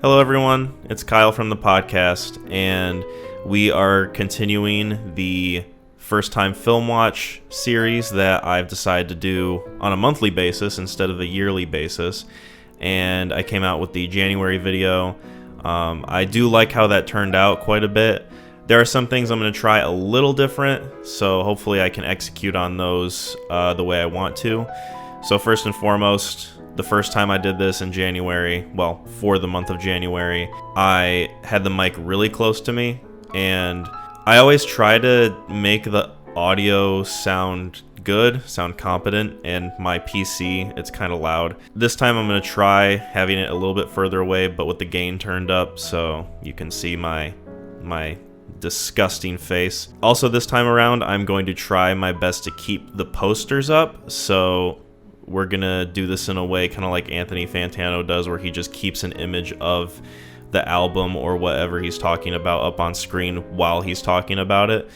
Hello everyone, it's Kyle from the podcast, and we are continuing the first time film watch series that I've decided to do on a monthly basis instead of a yearly basis. And I came out with the January video. I do like how that turned out quite a bit. There are some things I'm going to try a little different, so hopefully I can execute on those the way I want to. So first and foremost, the first time I did this in January, well, for the month of January, I had the mic really close to me, and I always try to make the audio sound good, sound competent, and my PC, it's kind of loud. This time I'm going to try having it a little bit further away, but with the gain turned up so you can see my disgusting face. Also, this time around, I'm going to try my best to keep the posters up, so we're gonna do this in a way kind of like Anthony Fantano does, where he just keeps an image of the album or whatever he's talking about up on screen while he's talking about it.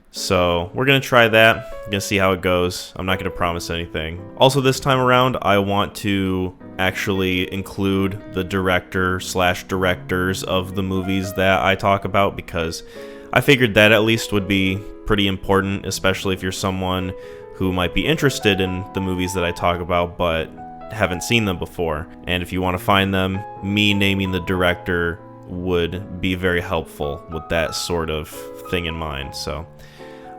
So we're gonna try that. I'm gonna see how it goes. I'm not gonna promise anything. Also, this time around, I want to actually include the directors of the movies that I talk about, because I figured that at least would be pretty important, especially if you're someone who might be interested in the movies that I talk about but haven't seen them before. And if you want to find them, me naming the director would be very helpful with that sort of thing in mind. So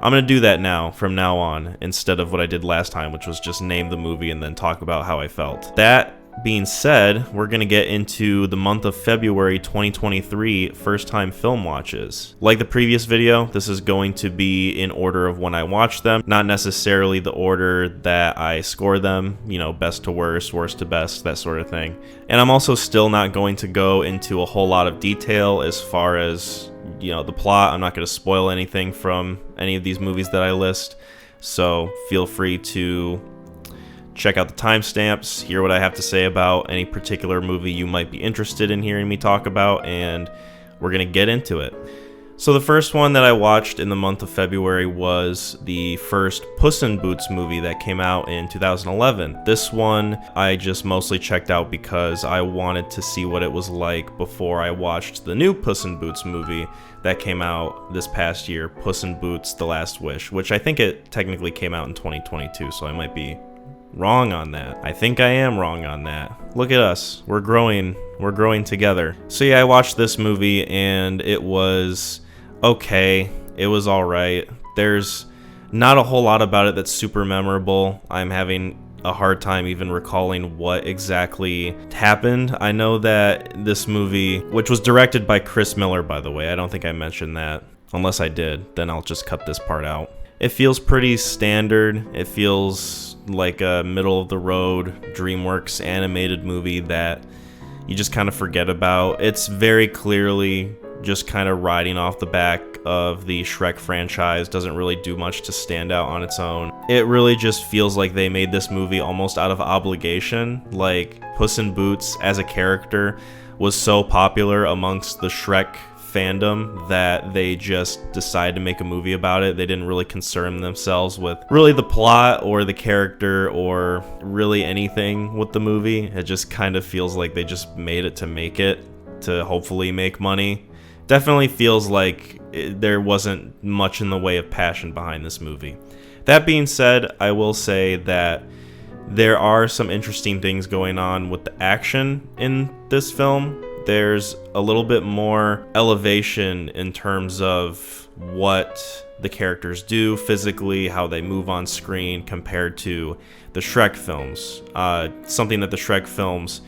I'm going to do that now, from now on, instead of what I did last time, which was just name the movie and then talk about how I felt. That being said, we're going to get into the month of February 2023 first time film watches. Like the previous video, this is going to be in order of when I watch them, not necessarily the order that I score them, you know, best to worst, worst to best, that sort of thing. And I'm also still not going to go into a whole lot of detail as far as, you know, the plot. I'm not going to spoil anything from any of these movies that I list, so feel free to check out the timestamps, hear what I have to say about any particular movie you might be interested in hearing me talk about, and we're going to get into it. So the first one that I watched in the month of February was the first Puss in Boots movie that came out in 2011. This one I just mostly checked out because I wanted to see what it was like before I watched the new Puss in Boots movie that came out this past year, Puss in Boots: The Last Wish, which I think it technically came out in 2022, so I might be wrong on that. I think I am wrong on that. Look at us. We're growing together. So yeah, I watched this movie and it was okay. It was alright. There's not a whole lot about it that's super memorable. I'm having a hard time even recalling what exactly happened. I know that this movie, which was directed by Chris Miller, by the way, I don't think I mentioned that. Unless I did, then I'll just cut this part out. It feels pretty standard. It feels like a middle-of-the-road DreamWorks animated movie that you just kind of forget about. It's very clearly just kind of riding off the back of the Shrek franchise, doesn't really do much to stand out on its own. It really just feels like they made this movie almost out of obligation. Like, Puss in Boots as a character was so popular amongst the Shrek fandom that they just decided to make a movie about it. They didn't really concern themselves with really the plot or the character or really anything with the movie. It just kind of feels like they just made it to make it, to hopefully make money. Definitely feels like there wasn't much in the way of passion behind this movie. That being said, I will say that there are some interesting things going on with the action in this film. There's a little bit more elevation in terms of what the characters do physically, how they move on screen compared to the Shrek films. Something that the Shrek films,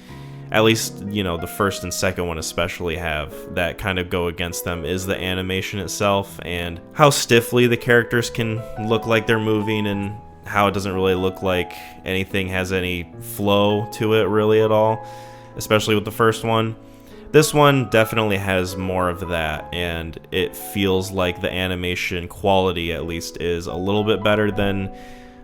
at least, you know, the first and second one especially, have that kind of go against them is the animation itself and how stiffly the characters can look like they're moving, and how it doesn't really look like anything has any flow to it really at all, especially with the first one. This one definitely has more of that, and it feels like the animation quality, at least, is a little bit better than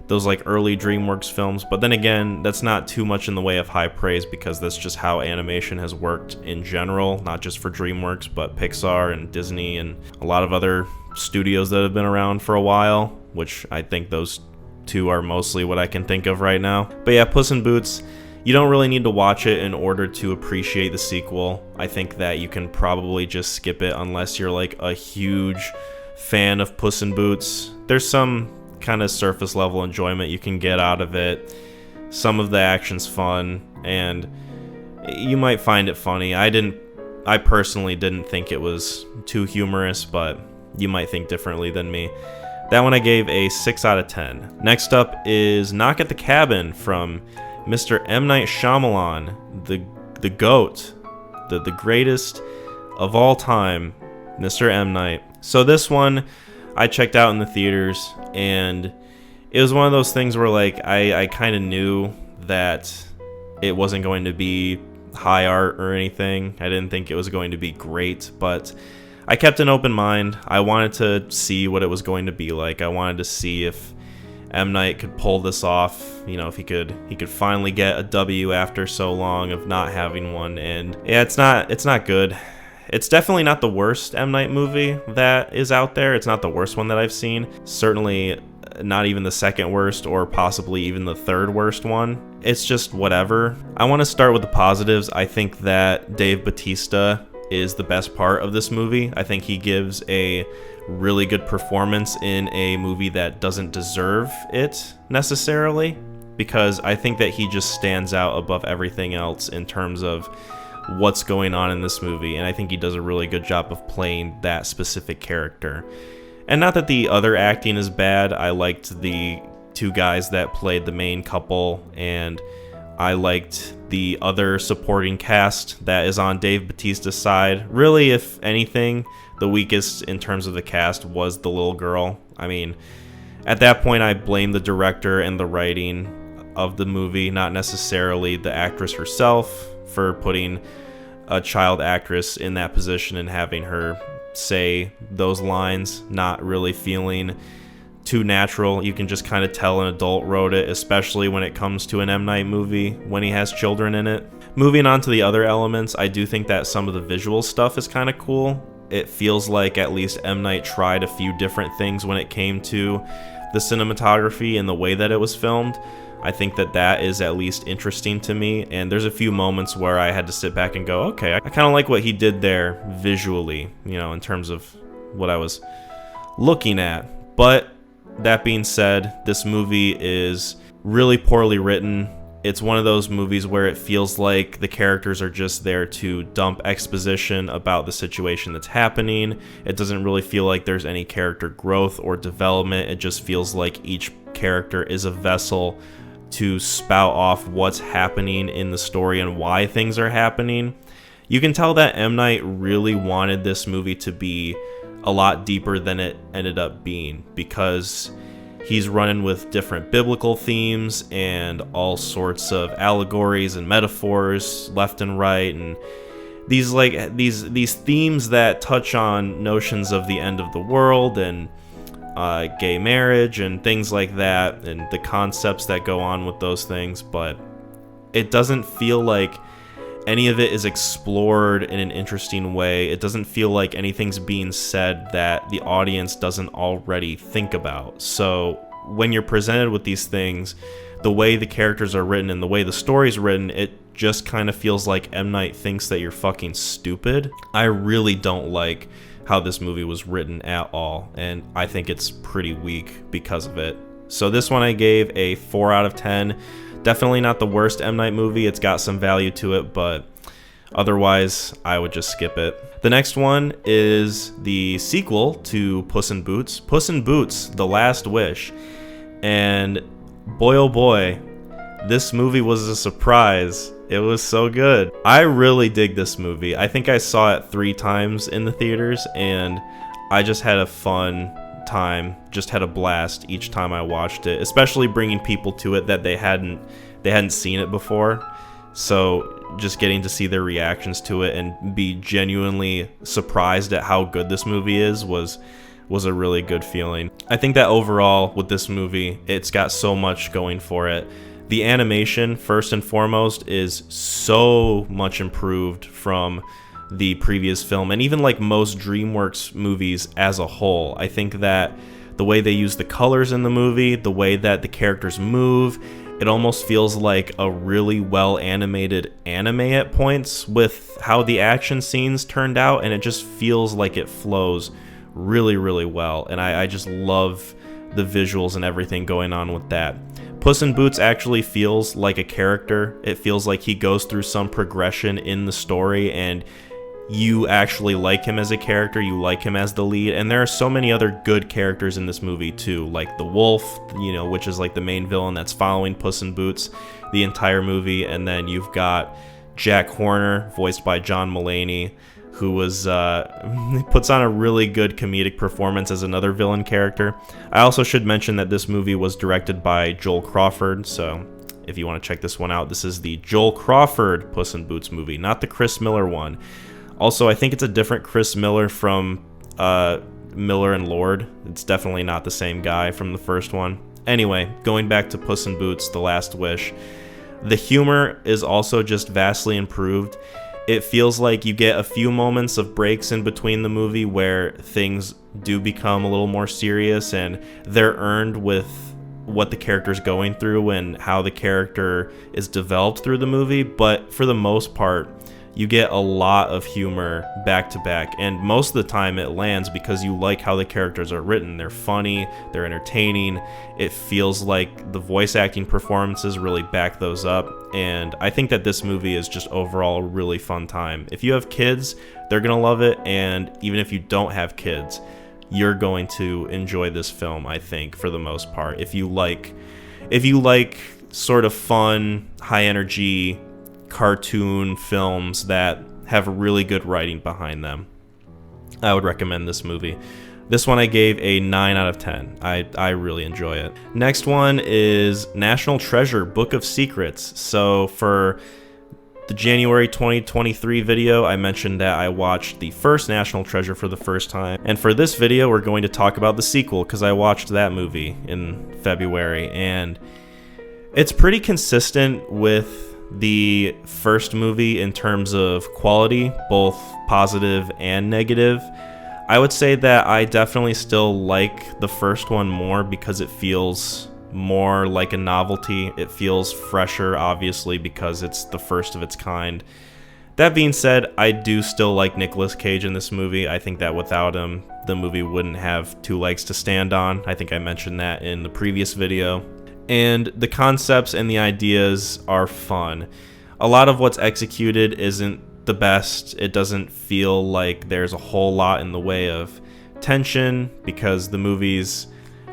those like early DreamWorks films. But then again, that's not too much in the way of high praise, because that's just how animation has worked in general, not just for DreamWorks, but Pixar and Disney and a lot of other studios that have been around for a while, which I think those two are mostly what I can think of right now. But yeah, Puss in Boots, You don't really need to watch it in order to appreciate the sequel. I think that you can probably just skip it unless you're like a huge fan of Puss in Boots. There's some kind of surface level enjoyment you can get out of it. Some of the action's fun, and you might find it funny. I personally didn't think it was too humorous, but you might think differently than me. That one I gave a 6 out of 10. Next up is Knock at the Cabin from Mr. M. Night Shyamalan, the GOAT, the greatest of all time, Mr. M. Night. So this one I checked out in the theaters, and it was one of those things where like I kind of knew that it wasn't going to be high art or anything. I didn't think it was going to be great, but I kept an open mind. I wanted to see what it was going to be like. I wanted to see if M. Night could pull this off, you know, if he could finally get a W after so long of not having one. And yeah, it's not good. It's definitely not the worst M. Night movie that is out there. It's not the worst one that I've seen. Certainly not even the second worst, or possibly even the third worst one. It's just whatever. I want to start with the positives. I think that Dave Bautista is the best part of this movie. I think he gives a really good performance in a movie that doesn't deserve it necessarily, because I think that he just stands out above everything else in terms of what's going on in this movie, and I think he does a really good job of playing that specific character. And not that the other acting is bad. I liked the two guys that played the main couple, and I liked the other supporting cast that is on Dave Bautista's side. Really, if anything, the weakest in terms of the cast was the little girl. I mean, at that point, I blame the director and the writing of the movie, not necessarily the actress herself, for putting a child actress in that position and having her say those lines, not really feeling too natural. You can just kind of tell an adult wrote it, especially when it comes to an M. Night movie when he has children in it. Moving on to the other elements, I do think that some of the visual stuff is kind of cool. It feels like at least M. Night tried a few different things when it came to the cinematography and the way that it was filmed. I think that is at least interesting to me, and there's a few moments where I had to sit back and go, okay, I kind of like what he did there visually, you know, in terms of what I was looking at. But that being said, this movie is really poorly written. It's one of those movies where it feels like the characters are just there to dump exposition about the situation that's happening. It doesn't really feel like there's any character growth or development. It just feels like each character is a vessel to spout off what's happening in the story and why things are happening. You can tell that M. Night really wanted this movie to be a lot deeper than it ended up being, because he's running with different biblical themes and all sorts of allegories and metaphors left and right, and these themes that touch on notions of the end of the world and gay marriage and things like that, and the concepts that go on with those things. But it doesn't feel like any of it is explored in an interesting way. It doesn't feel like anything's being said that the audience doesn't already think about. So when you're presented with these things, the way the characters are written and the way the story's written, it just kind of feels like M. Night thinks that you're fucking stupid. I really don't like how this movie was written at all, and I think it's pretty weak because of it. So this one I gave a 4 out of 10. Definitely not the worst M. Night movie. It's got some value to it, but otherwise, I would just skip it. The next one is the sequel to Puss in Boots, Puss in Boots: The Last Wish. And boy, oh boy, this movie was a surprise. It was so good. I really dig this movie. I think I saw it 3 times in the theaters, and I just had a fun time, just had a blast each time I watched it, especially bringing people to it that they hadn't seen it before. So just getting to see their reactions to it and be genuinely surprised at how good this movie is was a really good feeling. I think that overall with this movie, it's got so much going for it. The animation, first and foremost, is so much improved from the previous film, and even like most DreamWorks movies as a whole. I think that the way they use the colors in the movie, the way that the characters move, It almost feels like a really well animated anime at points with how the action scenes turned out, and it just feels like it flows really, really well. And I just love the visuals and everything going on with that. Puss in Boots actually feels like a character. It feels like he goes through some progression in the story, and you actually like him as a character, you like him as the lead. And there are so many other good characters in this movie too, like the wolf, which is like the main villain that's following Puss in Boots the entire movie. And then you've got Jack Horner, voiced by John Mulaney, who was puts on a really good comedic performance as another villain character. I also should mention that this movie was directed by Joel Crawford, so if you want to check this one out, this is the Joel Crawford Puss in Boots movie, not the Chris Miller one. Also, I think it's a different Chris Miller from Miller and Lord. It's definitely not the same guy from the first one. Anyway, going back to Puss in Boots: The Last Wish, the humor is also just vastly improved. It feels like you get a few moments of breaks in between the movie where things do become a little more serious, and they're earned with what the character's going through and how the character is developed through the movie. But for the most part, you get a lot of humor back to back, and most of the time it lands because you like how the characters are written. They're funny, they're entertaining. It feels like the voice acting performances really back those up, and I think that this movie is just overall a really fun time. If you have kids, they're gonna love it, and even if you don't have kids, you're going to enjoy this film, I think, for the most part. If you like sort of fun, high energy cartoon films that have really good writing behind them, I would recommend this movie. This one I gave a 9 out of 10. I really enjoy it. Next one is National Treasure: Book of Secrets. So for the January 2023 video, I mentioned that I watched the first National Treasure for the first time, and for this video we're going to talk about the sequel because I watched that movie in February, and it's pretty consistent with the first movie in terms of quality, both positive and negative. I would say that I definitely still like the first one more because it feels more like a novelty. It feels fresher, obviously, because it's the first of its kind. That being said, I do still like Nicolas Cage in this movie. I think that without him, the movie wouldn't have two legs to stand on. I think I mentioned that in the previous video. And the concepts and the ideas are fun. A lot of what's executed isn't the best. It doesn't feel like there's a whole lot in the way of tension because the movie's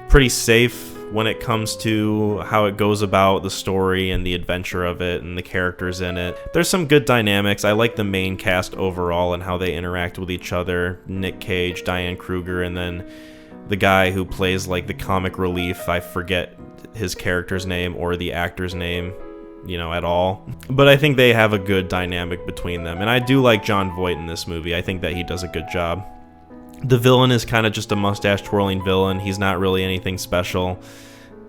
pretty safe when it comes to how it goes about the story and the adventure of it and the characters in it. There's some good dynamics. I like the main cast overall and how they interact with each other. Nick Cage, Diane Kruger, and then the guy who plays like the comic relief. I forget his character's name or the actor's name, at all. But I think they have a good dynamic between them. And I do like Jon Voight in this movie. I think that he does a good job. The villain is kind of just a mustache twirling villain. He's not really anything special.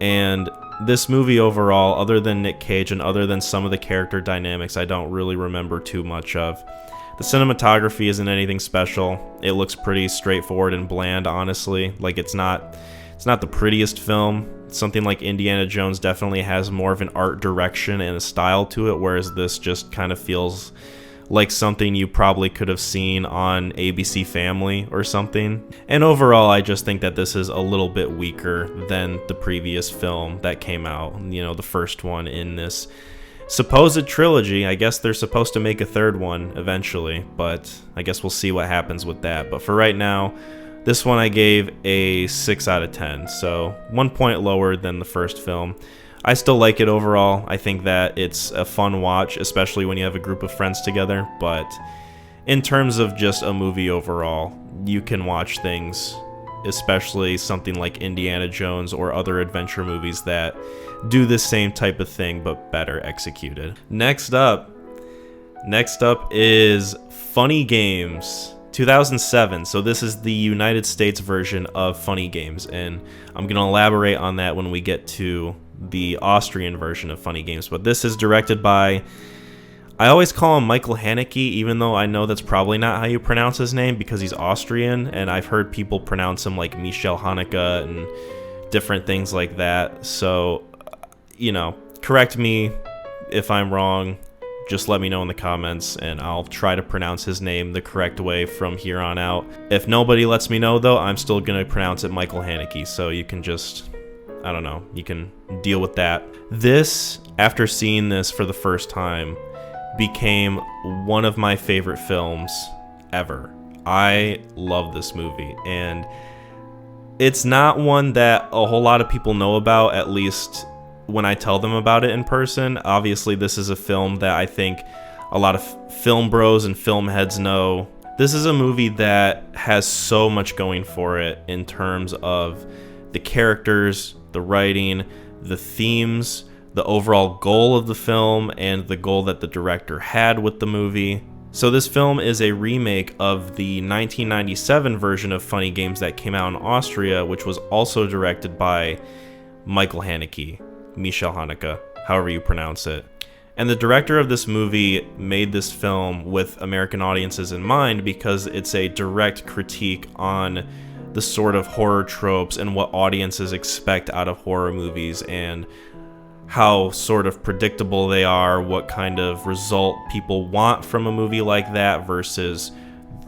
And this movie overall, other than Nick Cage and other than some of the character dynamics, I don't really remember too much of. The cinematography isn't anything special. It looks pretty straightforward and bland, honestly. Like it's not the prettiest film. Something like Indiana Jones definitely has more of an art direction and a style to it, whereas this just kind of feels like something you probably could have seen on ABC Family or something. And overall, I just think that this is a little bit weaker than the previous film that came out, the first one in this supposed trilogy. I guess they're supposed to make a third one eventually, but I guess we'll see what happens with that. But for right now, this one I gave a 6 out of 10, so 1 point lower than the first film. I still like it overall. I think that it's a fun watch, especially when you have a group of friends together, but in terms of just a movie overall, you can watch things, especially something like Indiana Jones or other adventure movies that do the same type of thing but better executed. Next up is Funny Games 2007. So this is the United States version of Funny Games, and I'm going to elaborate on that when we get to the Austrian version of Funny Games. But this is directed by, I always call him Michael Haneke, even though I know that's probably not how you pronounce his name because he's Austrian, and I've heard people pronounce him like Michel Haneke and different things like that. So, correct me if I'm wrong. Just let me know in the comments, and I'll try to pronounce his name the correct way from here on out. If nobody lets me know, though, I'm still going to pronounce it Michael Haneke, so you can just, I don't know, you can deal with that. This, after seeing this for the first time, became one of my favorite films ever. I love this movie, and it's not one that a whole lot of people know about, at least when I tell them about it in person. Obviously, this is a film that I think a lot of film bros and film heads know. This is a movie that has so much going for it in terms of the characters, the writing, the themes, the overall goal of the film, and the goal that the director had with the movie. So this film is a remake of the 1997 version of Funny Games that came out in Austria, which was also directed by Michael Haneke. Michel Haneke, however you pronounce it. And the director of this movie made this film with American audiences in mind because it's a direct critique on the sort of horror tropes and what audiences expect out of horror movies and how sort of predictable they are, what kind of result people want from a movie like that versus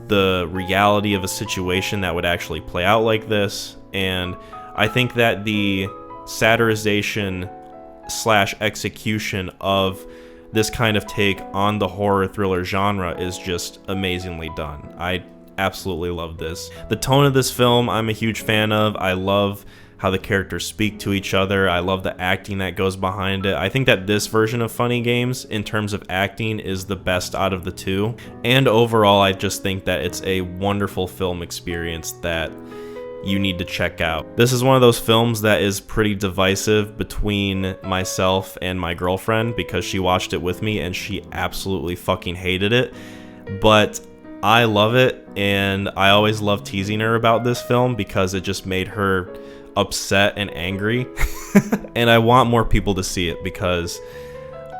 the reality of a situation that would actually play out like this. And I think that the satirization / execution of this kind of take on the horror thriller genre is just amazingly done. I absolutely love this. The tone of this film I'm a huge fan of. I love how the characters speak to each other. I love the acting that goes behind it. I think that this version of Funny Games, in terms of acting, is the best out of the two. And overall, I just think that it's a wonderful film experience that you need to check out. This is one of those films that is pretty divisive between myself and my girlfriend because she watched it with me and she absolutely fucking hated it. But I love it, and I always love teasing her about this film because it just made her upset and angry. And I want more people to see it because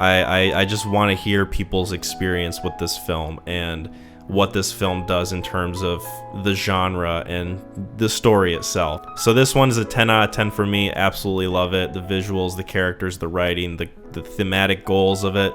I just want to hear people's experience with this film and what this film does in terms of the genre and the story itself. So this one is a 10 out of 10 for me. Absolutely love it. The visuals, the characters, the writing, the thematic goals of it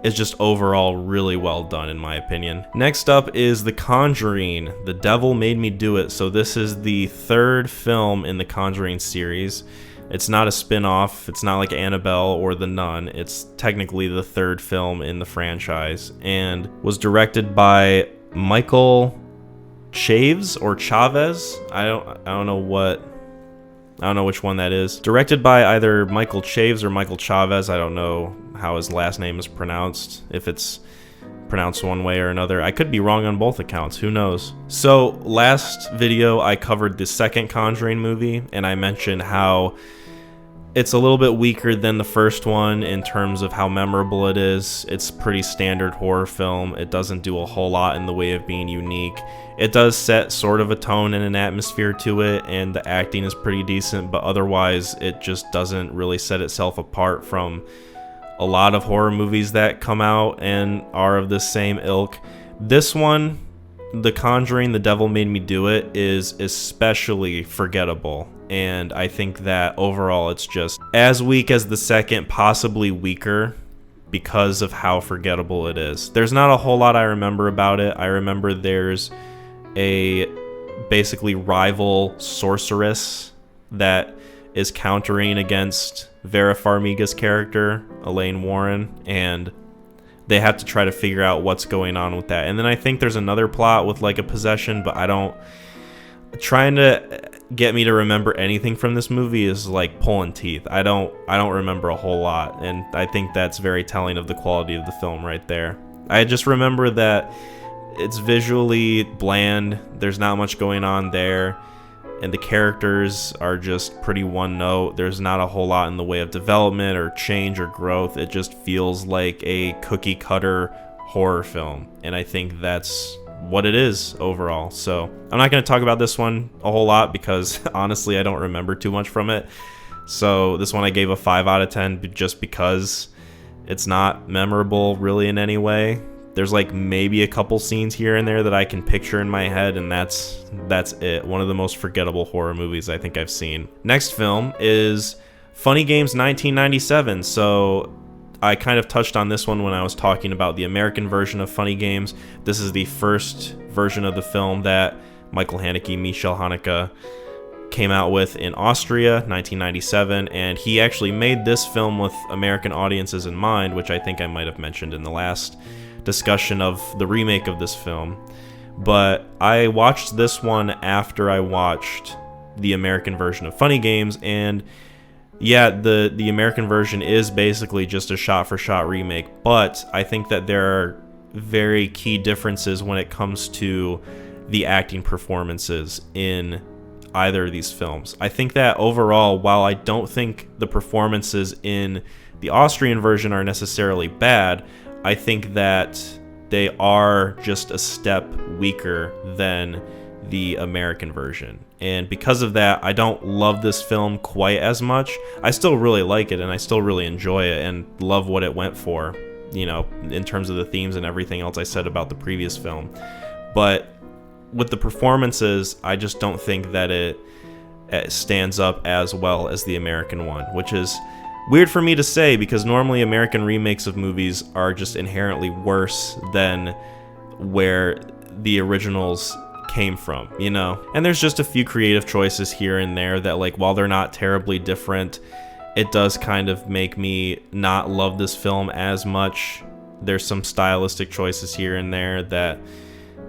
is just overall really well done in my opinion. Next up is The Conjuring, The Devil Made Me Do It. So this is the third film in the Conjuring series. It's not a spin-off, it's not like Annabelle or The Nun, it's technically the third film in the franchise, and was directed by Michael Chaves or Chavez. I don't know which one that is. Directed by either Michael Chaves or Michael Chavez. I don't know how his last name is pronounced, if it's pronounced one way or another. I could be wrong on both accounts, who knows. So last video I covered the second Conjuring movie, and I mentioned how it's a little bit weaker than the first one in terms of how memorable it is. It's pretty standard horror film. It doesn't do a whole lot in the way of being unique. It does set sort of a tone and an atmosphere to it, and the acting is pretty decent, but otherwise it just doesn't really set itself apart from a lot of horror movies that come out and are of the same ilk. This one, The Conjuring, The Devil Made Me Do It, is especially forgettable. And I think that overall it's just as weak as the second, possibly weaker, because of how forgettable it is. There's not a whole lot I remember about it. I remember there's a basically rival sorceress that is countering against Vera Farmiga's character, Elaine Warren, and they have to try to figure out what's going on with that. And then I think there's another plot with like a possession, but trying to get me to remember anything from this movie is like pulling teeth. I don't remember a whole lot, and I think that's very telling of the quality of the film right there. I just remember that it's visually bland, there's not much going on there, and the characters are just pretty one note. There's not a whole lot in the way of development or change or growth. It just feels like a cookie cutter horror film, and I think that's what it is overall. So I'm not going to talk about this one a whole lot because honestly I don't remember too much from it. So this one I gave a 5 out of 10 just because it's not memorable really in any way. There's like maybe a couple scenes here and there that I can picture in my head, and that's it. One of the most forgettable horror movies I think I've seen. Next film is Funny Games 1997. So I kind of touched on this one when I was talking about the American version of Funny Games. This is the first version of the film that Michael Haneke, Michel Haneke came out with in Austria, 1997, and he actually made this film with American audiences in mind, which I think I might have mentioned in the last discussion of the remake of this film. But I watched this one after I watched the American version of Funny Games, and yeah, the American version is basically just a shot-for-shot remake, but I think that there are very key differences when it comes to the acting performances in either of these films. I think that overall, while I don't think the performances in the Austrian version are necessarily bad, I think that they are just a step weaker than the American version. And because of that, I don't love this film quite as much. I still really like it, and I still really enjoy it and love what it went for, you know, in terms of the themes and everything else I said about the previous film. But with the performances, I just don't think that it stands up as well as the American one, which is weird for me to say because normally American remakes of movies are just inherently worse than where the originals came from, you know? And there's just a few creative choices here and there that, like, while they're not terribly different, it does kind of make me not love this film as much. There's some stylistic choices here and there that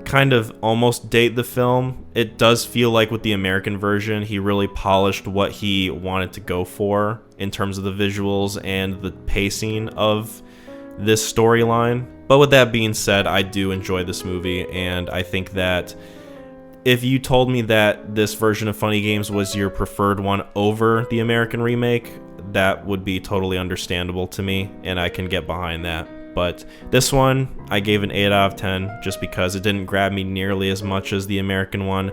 kind of almost date the film. It does feel like with the American version, he really polished what he wanted to go for in terms of the visuals and the pacing of this storyline. But with that being said, I do enjoy this movie, and I think that if you told me that this version of Funny Games was your preferred one over the American remake, that would be totally understandable to me, and I can get behind that. But this one, I gave an 8 out of 10 just because it didn't grab me nearly as much as the American one.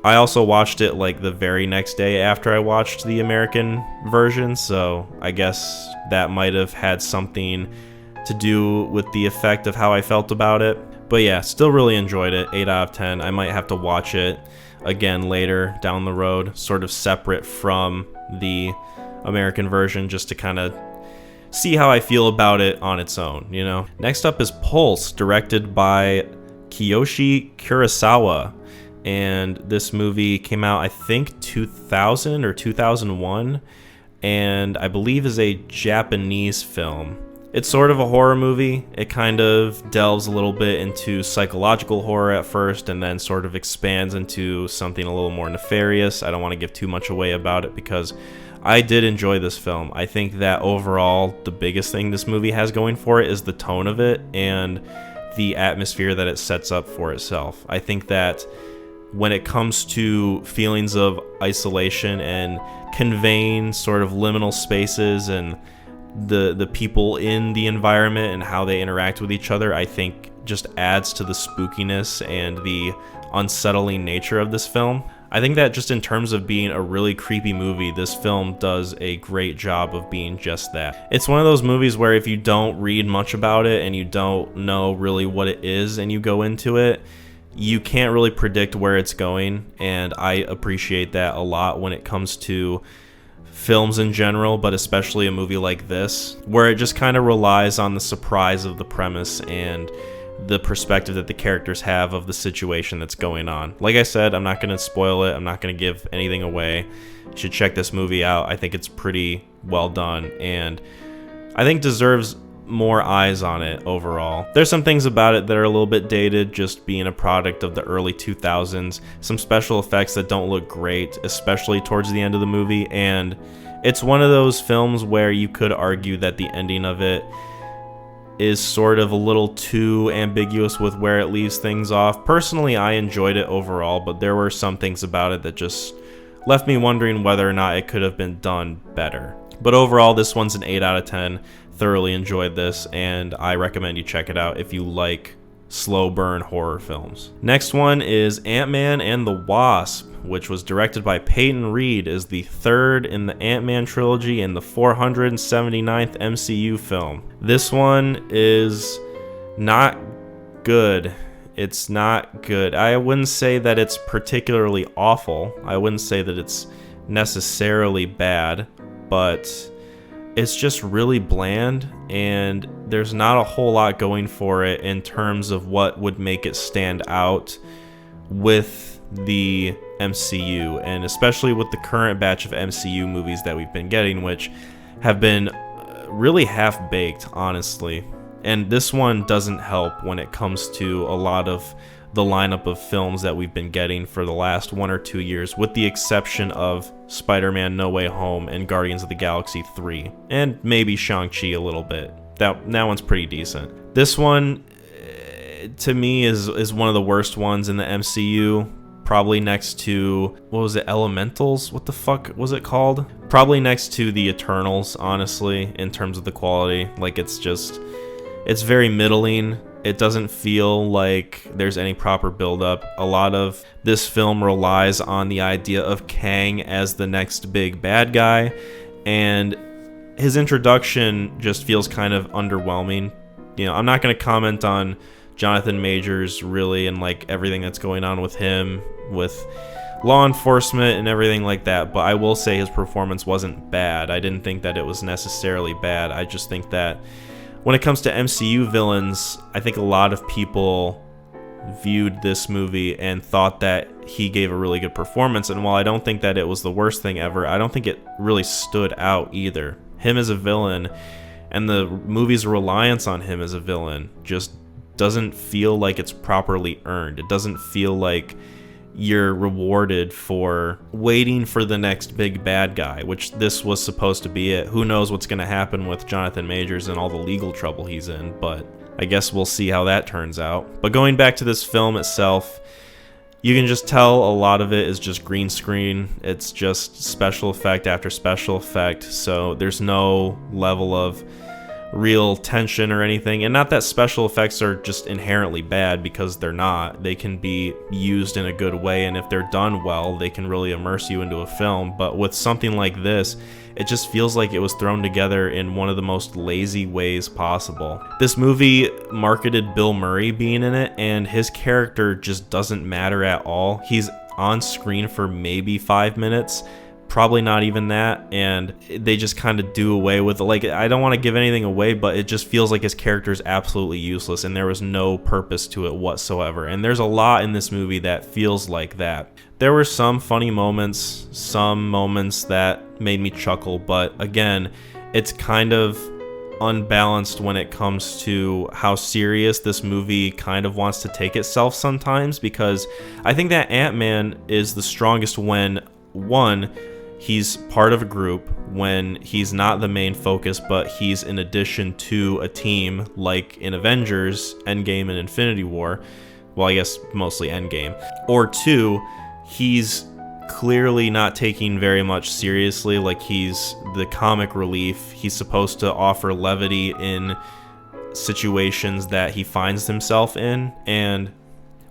I also watched it like the very next day after I watched the American version, so I guess that might have had something to do with the effect of how I felt about it. But yeah, still really enjoyed it, 8 out of 10. I might have to watch it again later down the road, sort of separate from the American version, just to kind of see how I feel about it on its own, you know? Next up is Pulse, directed by Kiyoshi Kurosawa. And this movie came out, I think, 2000 or 2001, and I believe is a Japanese film. It's sort of a horror movie. It kind of delves a little bit into psychological horror at first and then sort of expands into something a little more nefarious. I don't want to give too much away about it because I did enjoy this film. I think that overall, the biggest thing this movie has going for it is the tone of it and the atmosphere that it sets up for itself. I think that when it comes to feelings of isolation and conveying sort of liminal spaces and the people in the environment and how they interact with each other, I think just adds to the spookiness and the unsettling nature of this film. I think that just in terms of being a really creepy movie, this film does a great job of being just that. It's one of those movies where if you don't read much about it and you don't know really what it is and you go into it, you can't really predict where it's going, and I appreciate that a lot when it comes to films in general, but especially a movie like this, where it just kind of relies on the surprise of the premise and the perspective that the characters have of the situation that's going on. Like I said, I'm not going to spoil it. I'm not going to give anything away. You should check this movie out. I think it's pretty well done, and I think deserves more eyes on it overall. There's some things about it that are a little bit dated, just being a product of the early 2000s. Some special effects that don't look great, especially towards the end of the movie, and it's one of those films where you could argue that the ending of it is sort of a little too ambiguous with where it leaves things off. Personally, I enjoyed it overall, but there were some things about it that just left me wondering whether or not it could have been done better. But overall, this one's an 8 out of 10. Thoroughly enjoyed this, and I recommend you check it out if you like slow burn horror films. Next one is Ant-Man and the Wasp, which was directed by Peyton Reed, is the third in the Ant-Man trilogy and the 479th MCU film. This one is not good. It's not good. I wouldn't say that it's particularly awful. I wouldn't say that it's necessarily bad, but it's just really bland, and there's not a whole lot going for it in terms of what would make it stand out with the MCU, and especially with the current batch of MCU movies that we've been getting, which have been really half-baked, honestly. And this one doesn't help when it comes to a lot of the lineup of films that we've been getting for the last 1 or 2 years, with the exception of Spider-Man No Way Home and Guardians of the Galaxy 3, and maybe Shang-Chi a little bit. That one's pretty decent. This one, to me, is one of the worst ones in the MCU, probably next to, what was it, Elementals? What the fuck was it called? Probably next to the Eternals, honestly, in terms of the quality. Like, it's very middling. It doesn't feel like there's any proper build-up. A lot of this film relies on the idea of Kang as the next big bad guy, and his introduction just feels kind of underwhelming. You know, I'm not going to comment on Jonathan Majors, really, and like everything that's going on with him, with law enforcement and everything like that, but I will say his performance wasn't bad. I didn't think that it was necessarily bad. I just think that when it comes to MCU villains, I think a lot of people viewed this movie and thought that he gave a really good performance, and while I don't think that it was the worst thing ever, I don't think it really stood out either. Him as a villain and the movie's reliance on him as a villain just doesn't feel like it's properly earned. It doesn't feel like you're rewarded for waiting for the next big bad guy, which this was supposed to be it. Who knows what's going to happen with Jonathan Majors and all the legal trouble he's in, but I guess we'll see how that turns out. But going back to this film itself, you can just tell a lot of it is just green screen. It's just special effect after special effect, so there's no level of real tension or anything. And not that special effects are just inherently bad, because they're not. They can be used in a good way, and if they're done well, they can really immerse you into a film. But with something like this, it just feels like it was thrown together in one of the most lazy ways possible. This movie marketed Bill Murray being in it, and his character just doesn't matter at all. He's on screen for maybe 5 minutes, probably not even that, and they just kind of do away with it. Like, I don't want to give anything away, but it just feels like his character is absolutely useless, and there was no purpose to it whatsoever. And there's a lot in this movie that feels like that. There were some funny moments, some moments that made me chuckle, but again, it's kind of unbalanced when it comes to how serious this movie kind of wants to take itself sometimes, because I think that Ant-Man is the strongest when, one, he's part of a group, when he's not the main focus, but he's in addition to a team, like in Avengers, Endgame, and Infinity War. Well, I guess mostly Endgame. Or two, he's clearly not taking very much seriously, like he's the comic relief. He's supposed to offer levity in situations that he finds himself in, and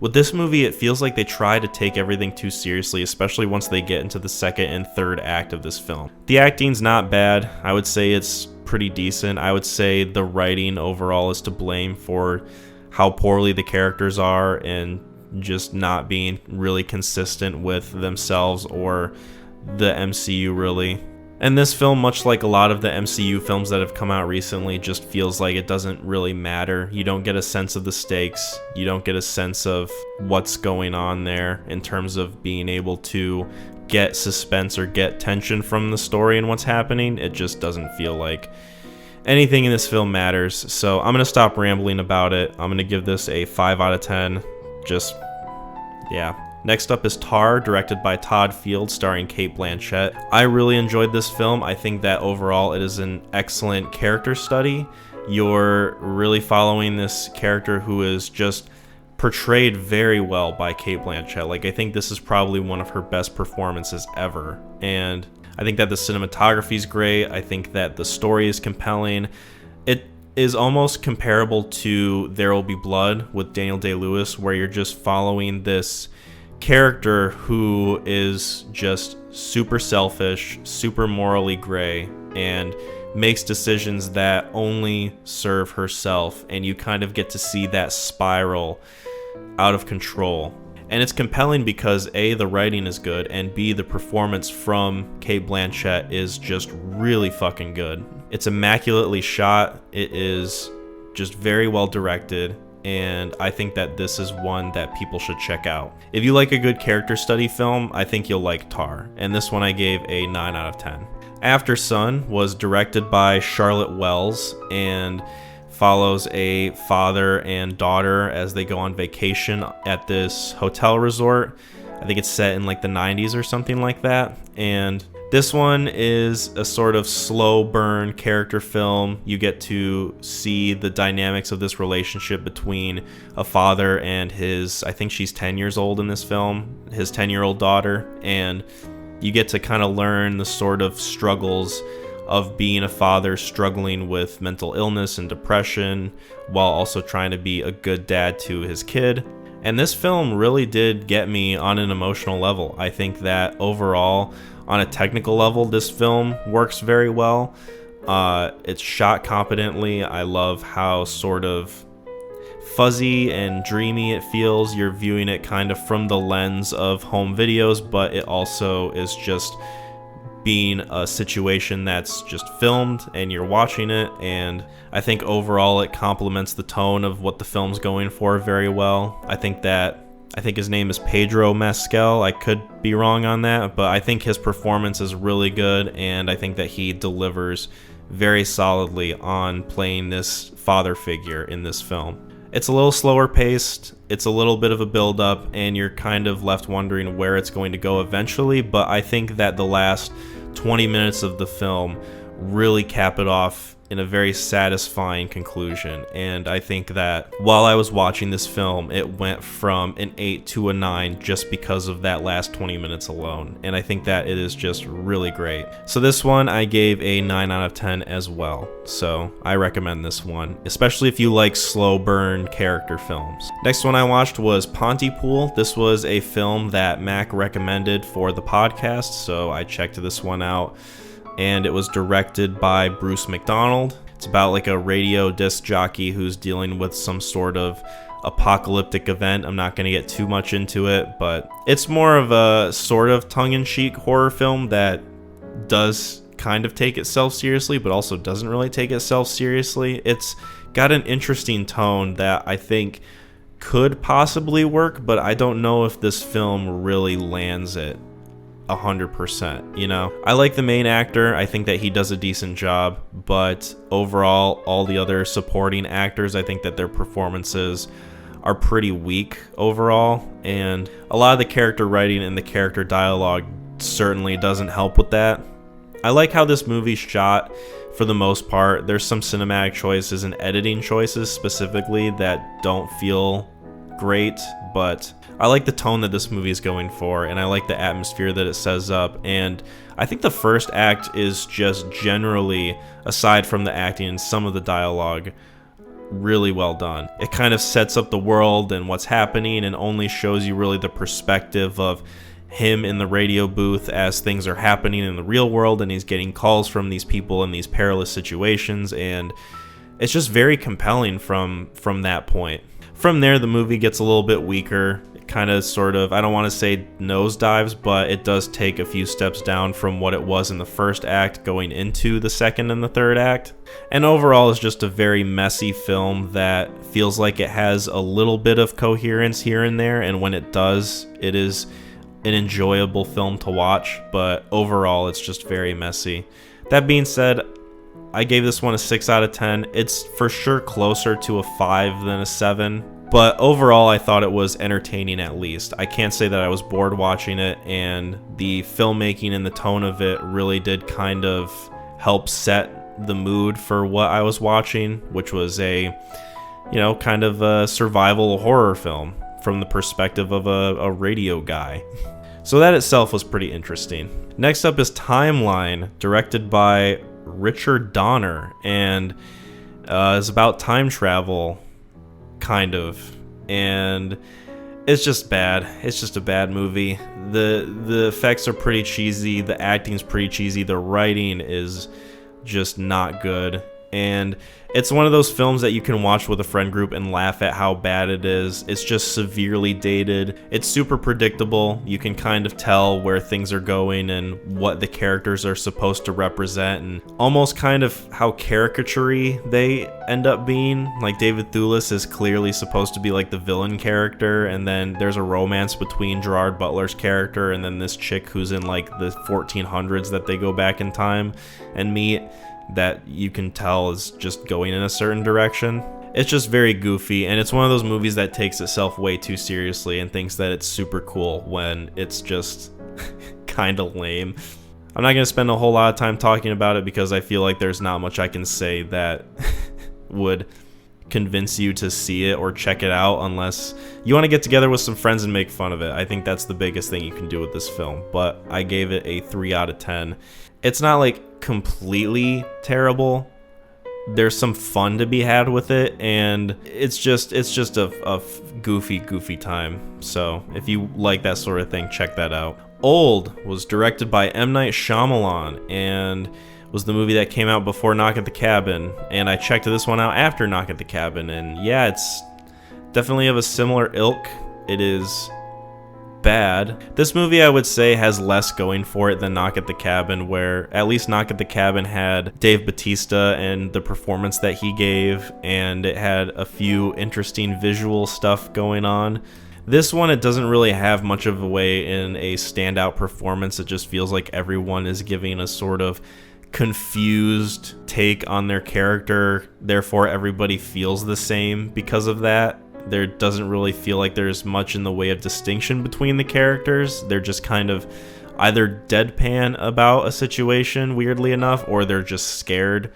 with this movie, it feels like they try to take everything too seriously, especially once they get into the second and third act of this film. The acting's not bad. I would say it's pretty decent. I would say the writing overall is to blame for how poorly the characters are and just not being really consistent with themselves or the MCU, really. And this film, much like a lot of the MCU films that have come out recently, just feels like it doesn't really matter. You don't get a sense of the stakes. You don't get a sense of what's going on there in terms of being able to get suspense or get tension from the story and what's happening. It just doesn't feel like anything in this film matters. So I'm going to stop rambling about it. I'm going to give this a 5 out of 10. Just, yeah. Next up is Tar, directed by Todd Field, starring Cate Blanchett. I really enjoyed this film. I think that overall it is an excellent character study. You're really following this character who is just portrayed very well by Cate Blanchett. Like, I think this is probably one of her best performances ever. And I think that the cinematography is great. I think that the story is compelling. It is almost comparable to There Will Be Blood with Daniel Day-Lewis, where you're just following this character who is just super selfish, super morally gray, and makes decisions that only serve herself, and you kind of get to see that spiral out of control. And it's compelling because A, the writing is good, and B, the performance from Cate Blanchett is just really fucking good. It's immaculately shot, it is just very well directed, and I think that this is one that people should check out. If you like a good character study film, I think you'll like Tar, and this one I gave a 9 out of 10. Aftersun was directed by Charlotte Wells and follows a father and daughter as they go on vacation at this hotel resort. I think it's set in like the 90s or something like that. And this one is a sort of slow burn character film. You get to see the dynamics of this relationship between a father and his, I think she's 10 years old in this film, his 10-year-old daughter. And you get to kind of learn the sort of struggles of being a father struggling with mental illness and depression while also trying to be a good dad to his kid. And this film really did get me on an emotional level. I think that overall, on a technical level, this film works very well. It's shot competently. I love how sort of fuzzy and dreamy it feels. You're viewing it kind of from the lens of home videos, but it also is just being a situation that's just filmed and you're watching it, and I think overall it complements the tone of what the film's going for very well. I think his name is Pedro Pascal. I could be wrong on that, but I think his performance is really good, and I think that he delivers very solidly on playing this father figure in this film. It's a little slower paced, it's a little bit of a build up, and you're kind of left wondering where it's going to go eventually, but I think that the last 20 minutes of the film really cap it off in a very satisfying conclusion. And I think that while I was watching this film, it went from an 8 to a 9 just because of that last 20 minutes alone. And I think that it is just really great. So this one I gave a 9 out of 10 as well. So I recommend this one, especially if you like slow burn character films. Next one I watched was Pontypool. This was a film that Mac recommended for the podcast, so I checked this one out. And it was directed by Bruce McDonald. It's about like a radio disc jockey who's dealing with some sort of apocalyptic event. I'm not going to get too much into it, but it's more of a sort of tongue-in-cheek horror film that does kind of take itself seriously, but also doesn't really take itself seriously. It's got an interesting tone that I think could possibly work, but I don't know if this film really lands it 100%, you know? I like the main actor. I think that he does a decent job, but overall, all the other supporting actors, I think that their performances are pretty weak overall, and a lot of the character writing and the character dialogue certainly doesn't help with that. I like how this movie's shot for the most part. There's some cinematic choices and editing choices specifically that don't feel great, but I like the tone that this movie is going for, and I like the atmosphere that it sets up. And I think the first act is just generally, aside from the acting and some of the dialogue, really well done. It kind of sets up the world and what's happening and only shows you really the perspective of him in the radio booth as things are happening in the real world, and he's getting calls from these people in these perilous situations, and it's just very compelling from that point. From there, the movie gets a little bit weaker. It kind of sort of, I don't want to say nosedives, but it does take a few steps down from what it was in the first act going into the second and the third act. And overall, it's just a very messy film that feels like it has a little bit of coherence here and there, and when it does, it is an enjoyable film to watch, but overall, it's just very messy. That being said, I gave this one a 6 out of 10. It's for sure closer to a 5 than a 7. But overall, I thought it was entertaining at least. I can't say that I was bored watching it, and the filmmaking and the tone of it really did kind of help set the mood for what I was watching, which was a, kind of a survival horror film from the perspective of a radio guy. So that itself was pretty interesting. Next up is Timeline, directed by Richard Donner, and it's about time travel, kind of, and it's just bad. It's just a bad movie. The effects are pretty cheesy, the acting's pretty cheesy, the writing is just not good. and it's one of those films that you can watch with a friend group and laugh at how bad it is. It's just severely dated. It's super predictable. You can kind of tell where things are going and what the characters are supposed to represent, and almost kind of how caricature-y they end up being. Like, David Thewlis is clearly supposed to be like the villain character, and then there's a romance between Gerard Butler's character and then this chick who's in like the 1400s that they go back in time and meet, that you can tell is just going in a certain direction. It's just very goofy, and it's one of those movies that takes itself way too seriously and thinks that it's super cool when it's just kind of lame. I'm not going to spend a whole lot of time talking about it because I feel like there's not much I can say that would convince you to see it or check it out unless you want to get together with some friends and make fun of it. I think that's the biggest thing you can do with this film, but I gave it a 3 out of 10. It's not like completely terrible. There's some fun to be had with it, and it's just a goofy time. So if you like that sort of thing, check that out. Old was directed by M. Night Shyamalan and was the movie that came out before Knock at the Cabin, and I checked this one out after Knock at the Cabin, and yeah, it's definitely of a similar ilk. It is bad. This movie, I would say, has less going for it than Knock at the Cabin, where at least Knock at the Cabin had Dave Bautista and the performance that he gave, and it had a few interesting visual stuff going on. This one, it doesn't really have much of a way in a standout performance. It just feels like everyone is giving a sort of confused take on their character, therefore everybody feels the same because of that. There doesn't really feel like there's much in the way of distinction between the characters. They're just kind of either deadpan about a situation, weirdly enough, or they're just scared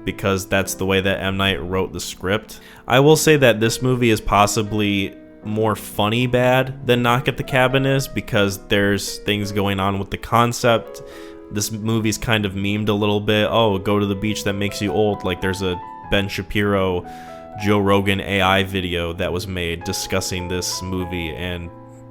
because that's the way that M. Night wrote the script. I will say that this movie is possibly more funny bad than Knock at the Cabin is, because there's things going on with the concept. This movie's kind of memed a little bit. Oh, go to the beach that makes you old. Like, there's a Ben Shapiro Joe Rogan AI video that was made discussing this movie and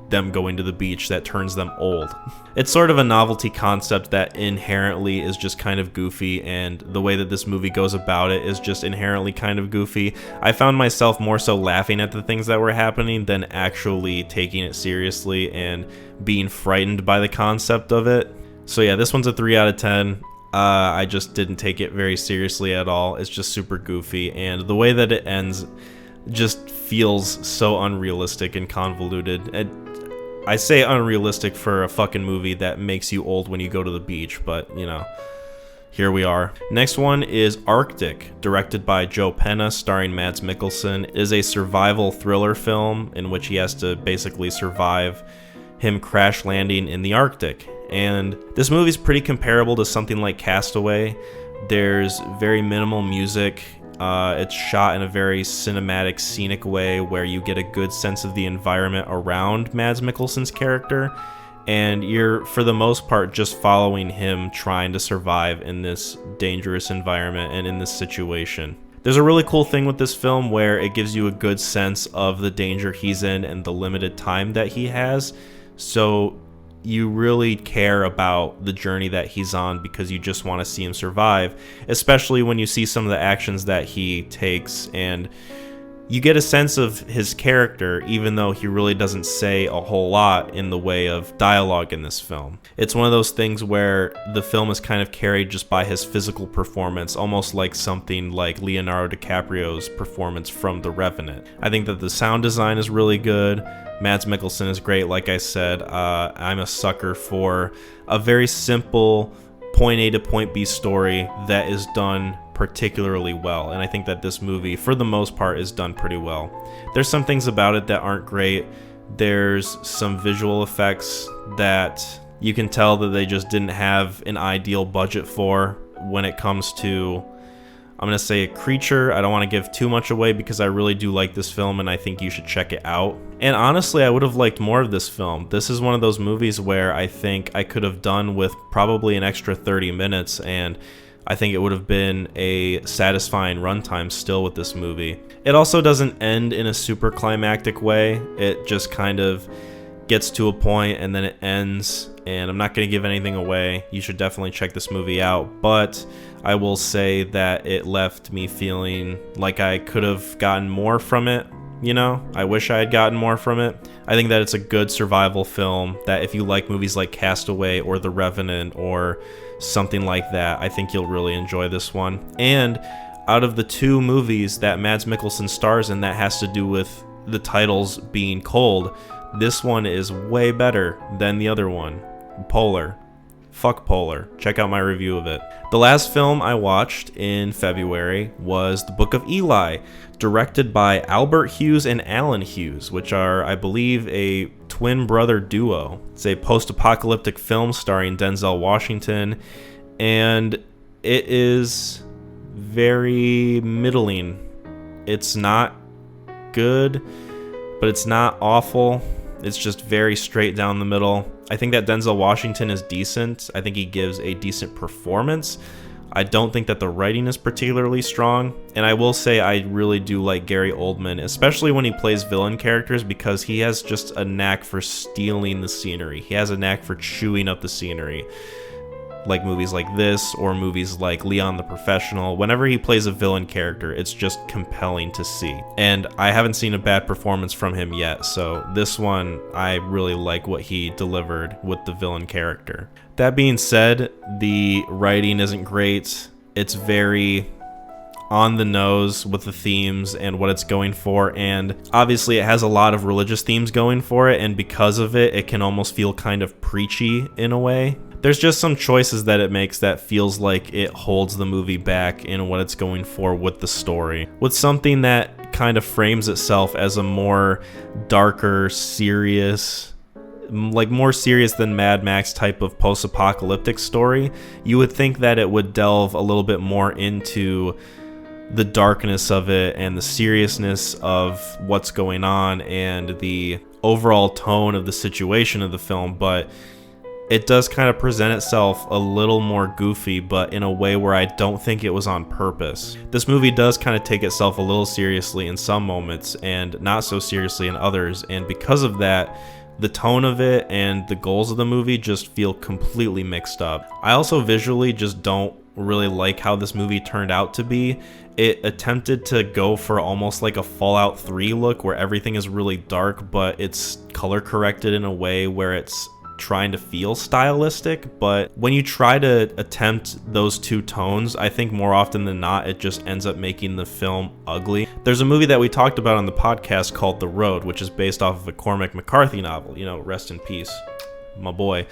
them going to the beach that turns them old. It's sort of a novelty concept that inherently is just kind of goofy, and the way that this movie goes about it is just inherently kind of goofy. I found myself more so laughing at the things that were happening than actually taking it seriously and being frightened by the concept of it. So yeah, this one's a 3 out of 10. I just didn't take it very seriously at all. It's just super goofy, and the way that it ends just feels so unrealistic and convoluted. I say unrealistic for a fucking movie that makes you old when you go to the beach, but, you know, here we are. Next one is Arctic, directed by Joe Penna, starring Mads Mikkelsen. It is a survival thriller film in which he has to basically survive him crash landing in the Arctic. And this movie is pretty comparable to something like Castaway. There's very minimal music. It's shot in a very cinematic, scenic way where you get a good sense of the environment around Mads Mikkelsen's character, and you're, for the most part, just following him trying to survive in this dangerous environment and in this situation. There's a really cool thing with this film where it gives you a good sense of the danger he's in and the limited time that he has, so you really care about the journey that he's on because you just want to see him survive, especially when you see some of the actions that he takes, and you get a sense of his character even though he really doesn't say a whole lot in the way of dialogue in this film. It's one of those things where the film is kind of carried just by his physical performance, almost like something like Leonardo DiCaprio's performance from The Revenant. I think that the sound design is really good. Mads Mikkelsen is great, like I said. I'm a sucker for a very simple point A to point B story that is done particularly well, and I think that this movie, for the most part, is done pretty well. There's some things about it that aren't great. There's some visual effects that you can tell that they just didn't have an ideal budget for when it comes to, I'm going to say, a creature. I don't want to give too much away because I really do like this film and I think you should check it out. And honestly, I would have liked more of this film. This is one of those movies where I think I could have done with probably an extra 30 minutes, and I think it would have been a satisfying runtime still with this movie. It also doesn't end in a super climactic way. It just kind of gets to a point and then it ends, and I'm not going to give anything away. You should definitely check this movie out, but I will say that it left me feeling like I could have gotten more from it. You know, I wish I had gotten more from it. I think that it's a good survival film that if you like movies like Castaway or The Revenant or something like that, I think you'll really enjoy this one. And out of the two movies that Mads Mikkelsen stars in that has to do with the titles being cold, this one is way better than the other one. Polar. Fuck Polar. Check out my review of it. The last film I watched in February was The Book of Eli, directed by Albert Hughes and Alan Hughes, which are, I believe, a twin brother duo. It's a post-apocalyptic film starring Denzel Washington, and it is very middling. It's not good, but it's not awful. It's just very straight down the middle. I think that Denzel Washington is decent. I think he gives a decent performance. I don't think that the writing is particularly strong. And I will say I really do like Gary Oldman, especially when he plays villain characters, because he has just a knack for stealing the scenery. He has a knack for chewing up the scenery. Like movies like this or movies like Leon the Professional. Whenever he plays a villain character, it's just compelling to see. And I haven't seen a bad performance from him yet, so this one, I really like what he delivered with the villain character. That being said, the writing isn't great. It's very on the nose with the themes and what it's going for, and obviously it has a lot of religious themes going for it, and because of it, it can almost feel kind of preachy in a way. There's just some choices that it makes that feels like it holds the movie back in what it's going for with the story. With something that kind of frames itself as a more darker, serious, like more serious than Mad Max type of post-apocalyptic story, you would think that it would delve a little bit more into the darkness of it and the seriousness of what's going on and the overall tone of the situation of the film, but it does kind of present itself a little more goofy, but in a way where I don't think it was on purpose. This movie does kind of take itself a little seriously in some moments and not so seriously in others, and because of that, the tone of it and the goals of the movie just feel completely mixed up. I also visually just don't really like how this movie turned out to be. It attempted to go for almost like a Fallout 3 look where everything is really dark, but it's color corrected in a way where it's trying to feel stylistic, but when you try to attempt those two tones, I think more often than not it just ends up making the film ugly. There's a movie that we talked about on the podcast called The Road, which is based off of a Cormac McCarthy novel, you know, rest in peace, my boy.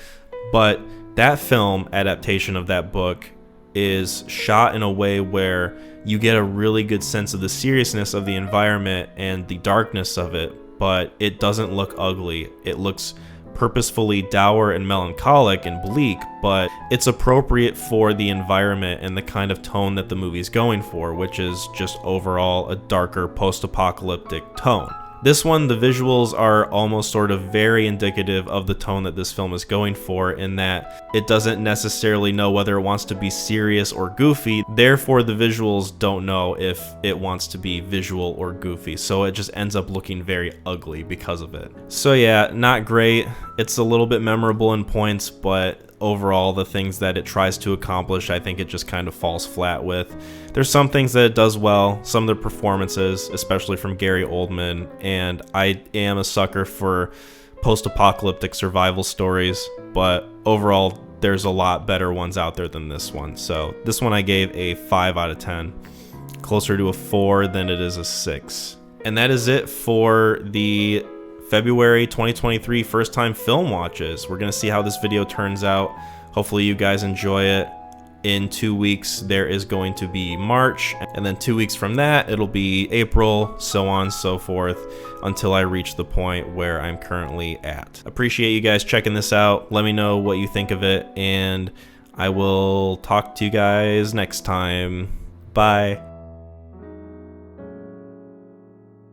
But that film adaptation of that book is shot in a way where you get a really good sense of the seriousness of the environment and the darkness of it, but it doesn't look ugly. It looks purposefully dour and melancholic and bleak, but it's appropriate for the environment and the kind of tone that the movie's going for, which is just overall a darker post-apocalyptic tone. This one, the visuals are almost sort of very indicative of the tone that this film is going for, in that it doesn't necessarily know whether it wants to be serious or goofy, therefore the visuals don't know if it wants to be visual or goofy, so it just ends up looking very ugly because of it. So yeah, not great. It's a little bit memorable in points, but overall the things that it tries to accomplish, I think it just kind of falls flat with. There's some things that it does well, some of the performances, especially from Gary Oldman, and I am a sucker for post-apocalyptic survival stories, but overall there's a lot better ones out there than this one. So this one I gave a 5 out of 10, closer to a 4 than it is a 6. And that is it for the February 2023 first time film watches. We're gonna see how this video turns out. Hopefully you guys enjoy it. In 2 weeks there is going to be March, and then 2 weeks from that it'll be April, so on and so forth, until I reach the point where I'm currently at. Appreciate you guys checking this out. Let me know what you think of it, and I will talk to you guys next time. Bye.